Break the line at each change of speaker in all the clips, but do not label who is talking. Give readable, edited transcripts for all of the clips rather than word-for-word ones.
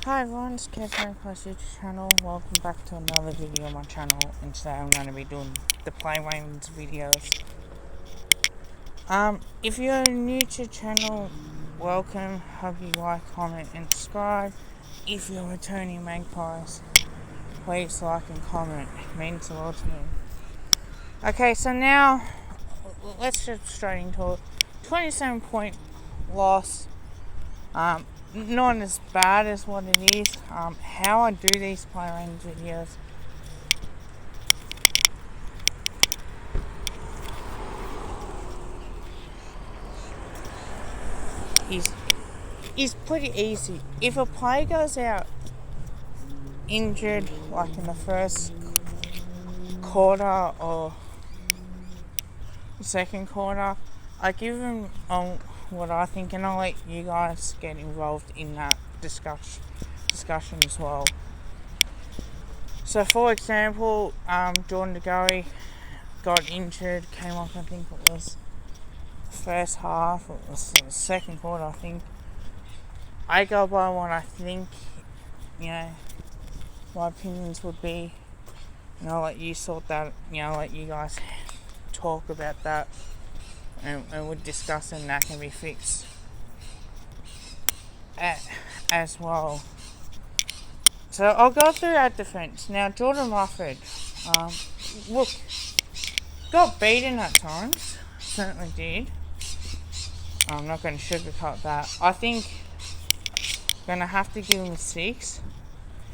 Hi everyone, it's Kevin Plus YouTube channel. Welcome back to another video on my channel, and today I'm going to be doing the Playways videos. If you're new to the channel, welcome. Hope you like, comment and subscribe. If you're returning magpies, please like and comment. It means a lot to me. Okay, so now let's get straight into it. 27-point loss. Not as bad as what it is. How I do these play range videos. Is pretty easy. If a player goes out injured, like in the first quarter or second quarter, I give them what I think, and I'll let you guys get involved in that discussion as well. So, for example, Jordan DeGoey got injured, came off, I think it was first half, it was the second quarter, I think. I go by what I think, my opinions would be, and I'll let you sort that, let you guys talk about that, and we'll discuss, and that can be fixed as well. So I'll go through our defence. Now, Jordan Rufford, look, got beaten at times, certainly did. I'm not going to sugarcoat that. I think I'm going to have to give him a 6.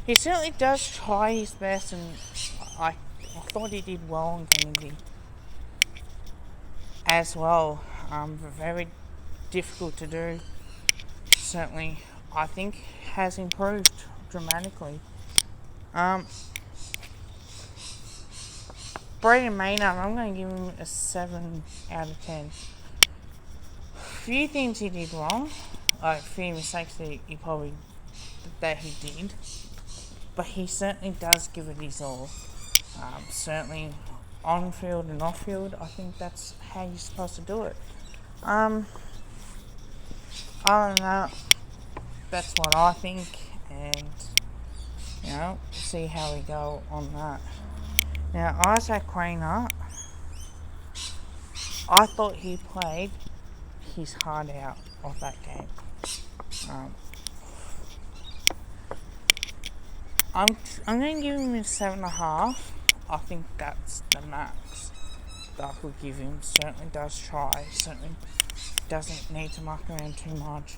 He certainly does try his best, and I thought he did well on Kennedy as well. Very difficult to do. Certainly, I think has improved dramatically. Brayden Maynard, I'm going to give him a 7 out of 10. Few things he did wrong, like few mistakes that he did, but he certainly does give it his all. Certainly on field and off field, I think that's how you're supposed to do it. Other than that, that's what I think, and see how we go on that. Now, Isaac Quaynor, I thought he played his heart out of that game. I'm going to give him a 7.5. I think that's the max that I could give him. Certainly does try. Certainly doesn't need to muck around too much.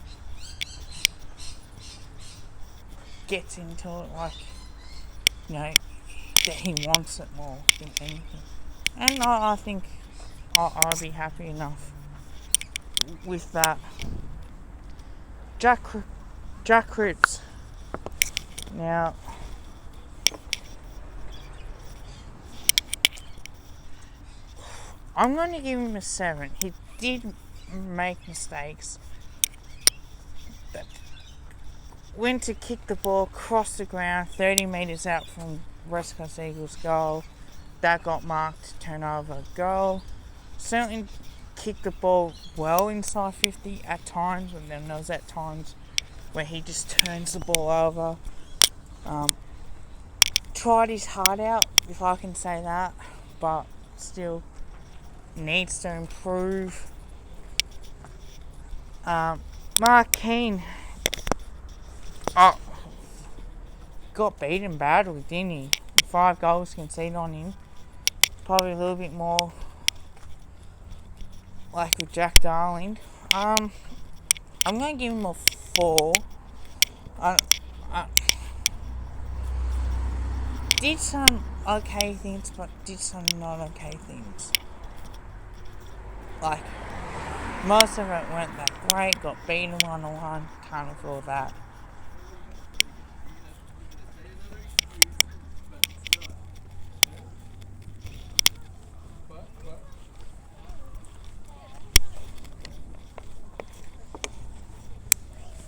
Gets into it like, that he wants it more than anything. And I think I'll be happy enough with that. Jack Cripps. Now, I'm going to give him a 7. He did make mistakes. But went to kick the ball, crossed the ground, 30 metres out from West Coast Eagles goal. That got marked, turnover, goal. Certainly kicked the ball well inside 50 at times, and then there was at times where he just turns the ball over. Tried his heart out, if I can say that, but still needs to improve. Mark Keane got beaten badly, didn't he? 5 goals conceded on him. Probably a little bit more like with Jack Darling. I'm going to give him a 4. Did some okay things, but did some not okay things. Like, most of it weren't that great. Got beaten 1-1. Can't afford that.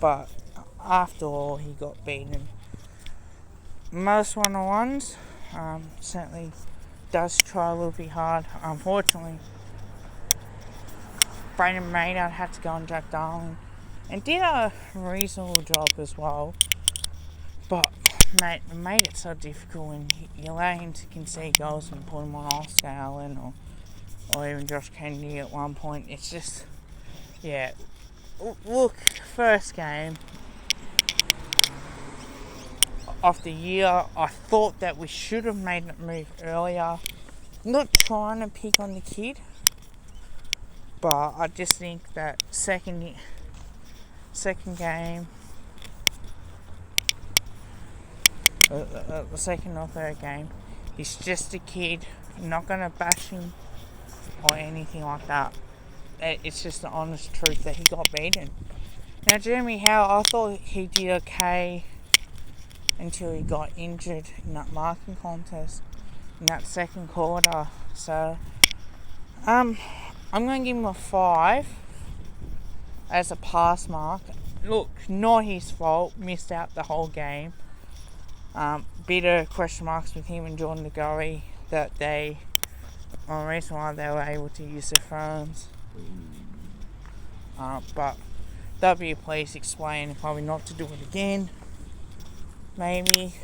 But after all, he got beaten. Most 1-on-1s, certainly does try a little bit hard. Unfortunately, Brayden Maynard had to go on Jack Darling, and did a reasonable job as well. But, mate, it made it so difficult when you allow him to concede goals and put him on Oscar Allen or even Josh Kennedy at one point. It's just, yeah. Look, first game of the year, I thought that we should have made that move earlier. Not trying to pick on the kid, but I just think that second game, the second or third game, he's just a kid. I'm not going to bash him or anything like that. It's just the honest truth that he got beaten. Now, Jeremy Howe, I thought he did okay until he got injured in that marking contest in that second quarter. So, I'm going to give him a 5 as a pass mark. Look, not his fault, missed out the whole game. Bit of question marks with him and Jordan DeGoey that the reason why they were able to use their phones. But W, please explain probably not to do it again. Maybe.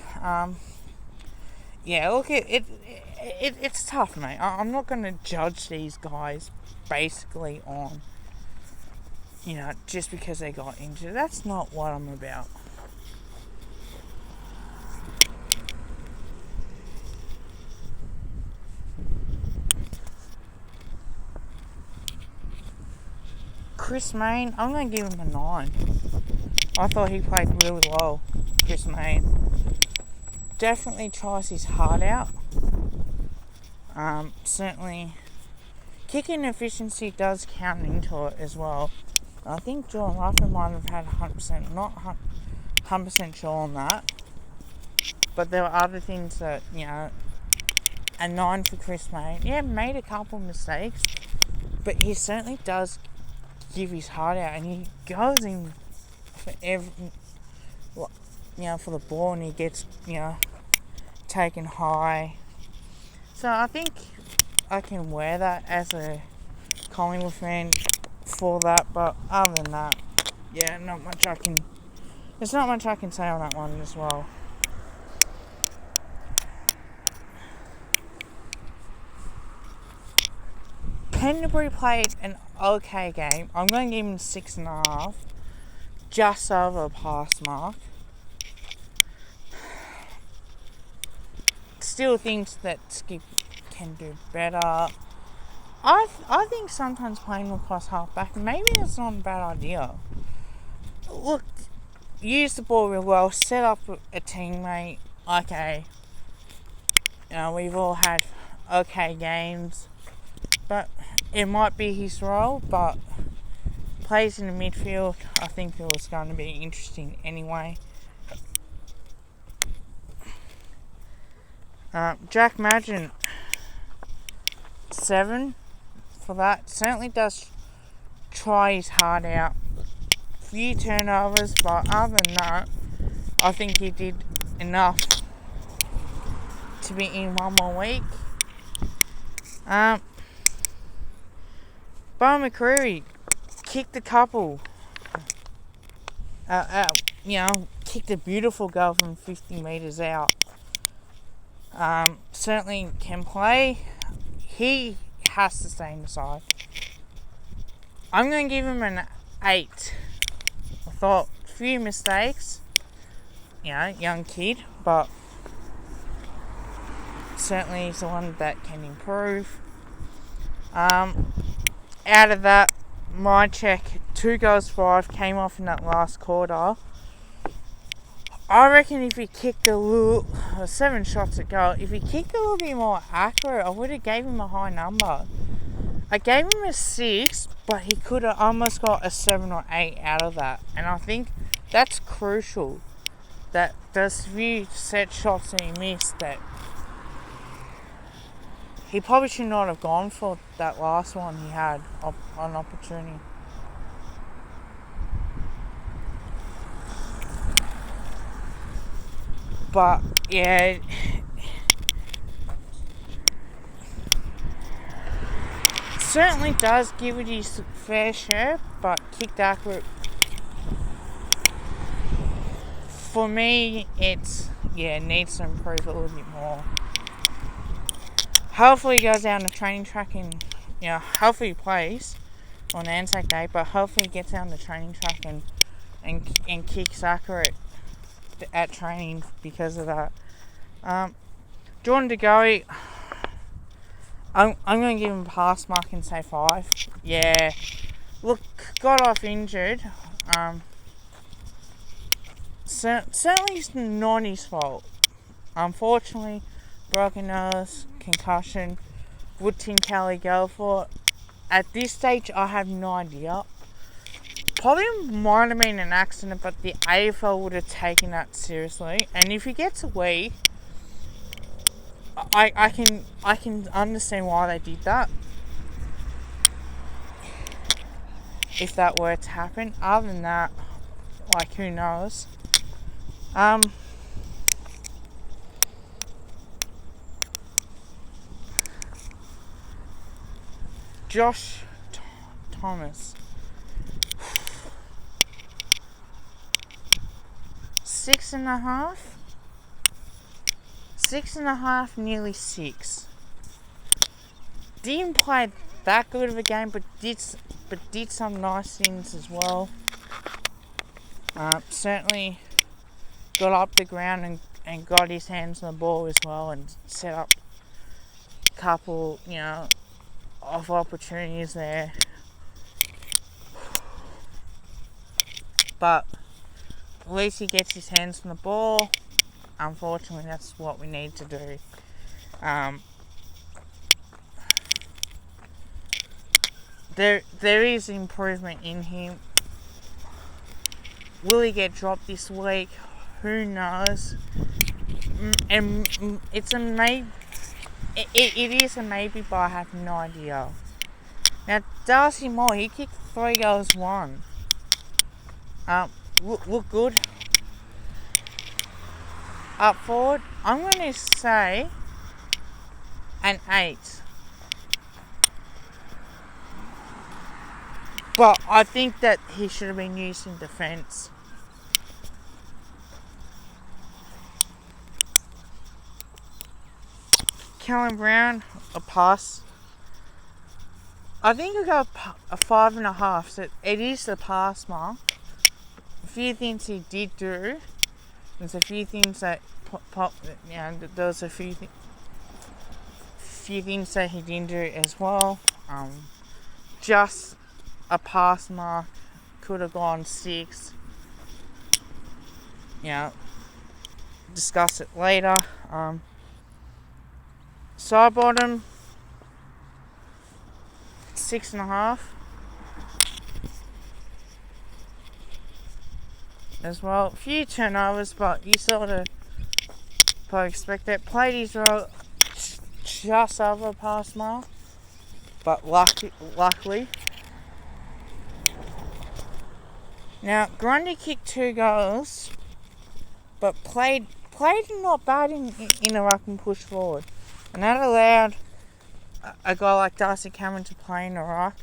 Yeah, look, it's tough, mate. I'm not going to judge these guys basically on, just because they got injured. That's not what I'm about. Chris Mayne, I'm going to give him a 9. I thought he played really well, Chris Mayne. Definitely tries his heart out. Certainly, kicking efficiency does count into it as well. I think Jordan Ruffin might have had 100%, not 100% sure on that. But there were other things that, a 9 for Chris Mayne. Yeah, made a couple of mistakes, but he certainly does give his heart out, and he goes in for for the ball, and he gets, taken high. So I think I can wear that as a Collingwood fan for that, but other than that, there's not much I can say on that one as well. Pendlebury played an okay game. I'm going to give him 6.5, just over a pass mark. Still thinks that Skip can do better. I think sometimes playing across half-back, maybe that's not a bad idea. Look, use the ball real well, set up a teammate. Okay, we've all had okay games, but it might be his role, but plays in the midfield, I think it was going to be interesting anyway. Jack Madgen, 7 for that. Certainly does try his heart out. Few turnovers, but other than that, I think he did enough to be in one more week. Bo McCreary kicked a couple. Kicked a beautiful goal from 50 metres out. Certainly can play. He has to stay in the side. I'm going to give him an 8. I thought a few mistakes. Young kid, but certainly he's the one that can improve. Out of that, my check, 2 goals 5 came off in that last quarter. I reckon if he kicked 7 shots at goal, if he kicked a little bit more accurate, I would have gave him a high number. I gave him a 6, but he could have almost got a 7 or 8 out of that. And I think that's crucial. That there's few set shots that he missed that he probably should not have gone for that last one he had an opportunity. But, yeah, certainly does give it his fair share, but kicked accurate for me, it's, needs to improve a little bit more. Hopefully he goes down the training track and, hopefully he plays on Anzac Day, but hopefully he gets down the training track and kicks accurate at training because of that. Jordan De Goey, I'm going to give him a pass mark and say 5. Yeah. Look, got off injured. Certainly it's not his fault. Unfortunately, broken nose, concussion. Would Tim Kelly go for it? At this stage, I have no idea. Probably might have been an accident, but the AFL would have taken that seriously. And if he gets a week, I can understand why they did that. If that were to happen. Other than that, who knows? Josh Thomas. 6.5. 6.5, nearly 6. Didn't play that good of a game, but did some nice things as well. Certainly got up the ground and got his hands on the ball as well and set up a couple, of opportunities there. But at least he gets his hands on the ball. Unfortunately, that's what we need to do. There is improvement in him. Will he get dropped this week? Who knows? And it's a maybe. It is a maybe, but I have no idea. Now, Darcy Moore, he kicked 3 goals, 1. Look good. Up forward, I'm going to say an 8. But I think that he should have been used in defence. Callum Brown, a pass. I think I got a 5.5. So it is the pass mark. A few things he did do. There's a few things that there was a few things that he didn't do as well. Just a pass mark, could have gone 6. Discuss it later. Sidebottom, 6.5. As well. A few turnovers, but you sort of probably expect that. Played his role just over a pass mark, but luckily. Now, Grundy kicked 2 goals, but played not bad in a ruck and push forward. And that allowed a guy like Darcy Cameron to play in a ruck.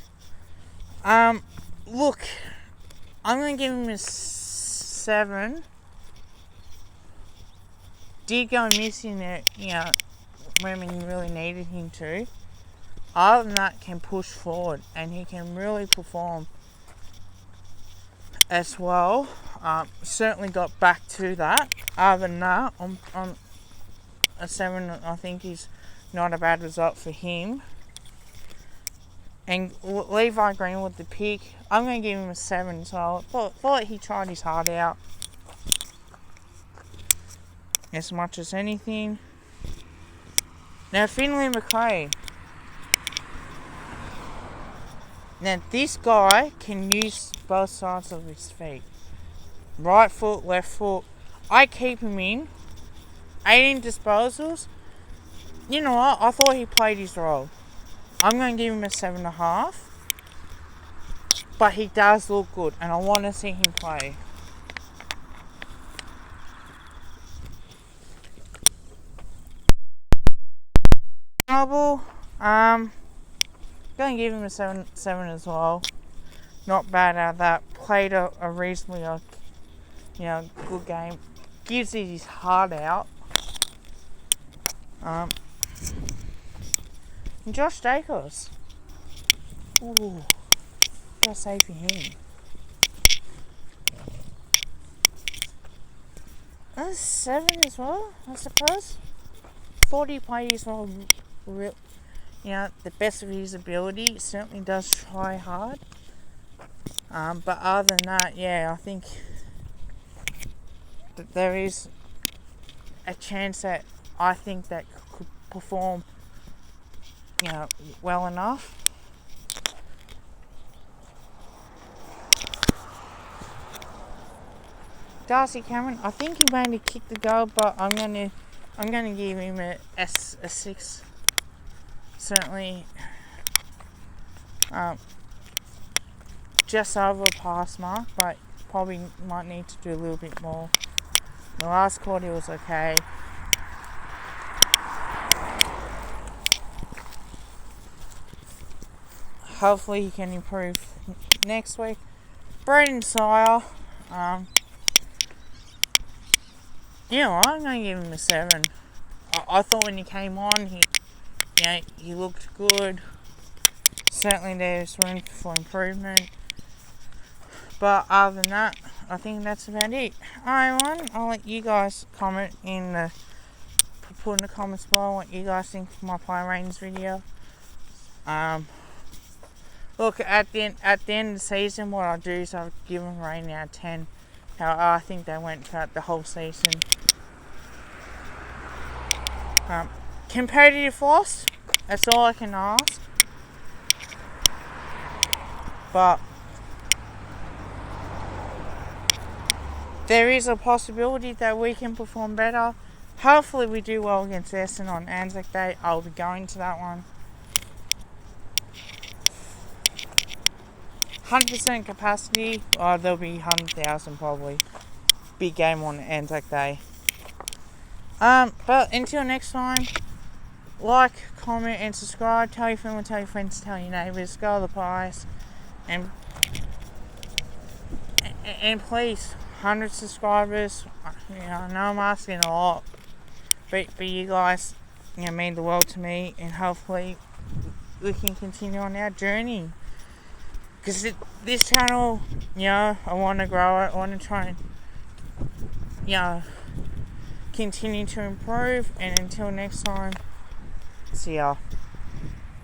Look, I'm going to give him a 7. Did go missing there, when we really needed him to. Other than that, can push forward and he can really perform as well. Certainly got back to that. Other than that, on a 7, I think is not a bad result for him. And Levi Greenwood, the pick, I'm going to give him a 7. So I thought he tried his heart out as much as anything. Now, Finlay McRae. Now, this guy can use both sides of his feet. Right foot, left foot. I keep him in. 18 disposals. You know what? I thought he played his role. I'm going to give him a 7.5. But he does look good, and I want to see him play. Noble, going to give him a 7 as well. Not bad out of that. Played a reasonably good game. Gives it his heart out. And Josh Jacobs. Ooh, gotta say for him. That's 7 as well, I suppose. 40 plays well, the best of his ability. Certainly does try hard. But other than that, I think that there is a chance that I think that could perform, well enough. Darcy Cameron, I think he made a kick the goal, but I'm gonna give him a 6. Certainly, just over a pass mark, but probably might need to do a little bit more. The last quarter was okay. Hopefully he can improve next week. Braden Sire, I'm going to give him a 7. I thought when he came on, he looked good. Certainly there's room for improvement. But other than that, I think that's about it. Alright, everyone, I'll let you guys comment put in the comments below what you guys think of my player ratings video. Look, at the end of the season, what I'll do is I'll give them a rating out of 10. How I think they went throughout the whole season. Competitive loss, that's all I can ask. But there is a possibility that we can perform better. Hopefully we do well against Essendon on Anzac Day. I'll be going to that one. 100% capacity, there'll be 100,000 probably. Big game on Anzac Day. But until next time, like, comment and subscribe. Tell your family, tell your friends, tell your neighbours. Go to the Pies. And please, 100 subscribers. I know I'm asking a lot. But you guys, mean the world to me. And hopefully we can continue on our journey. Because this channel, I want to grow it. I want to try and, continue to improve. And until next time, see y'all.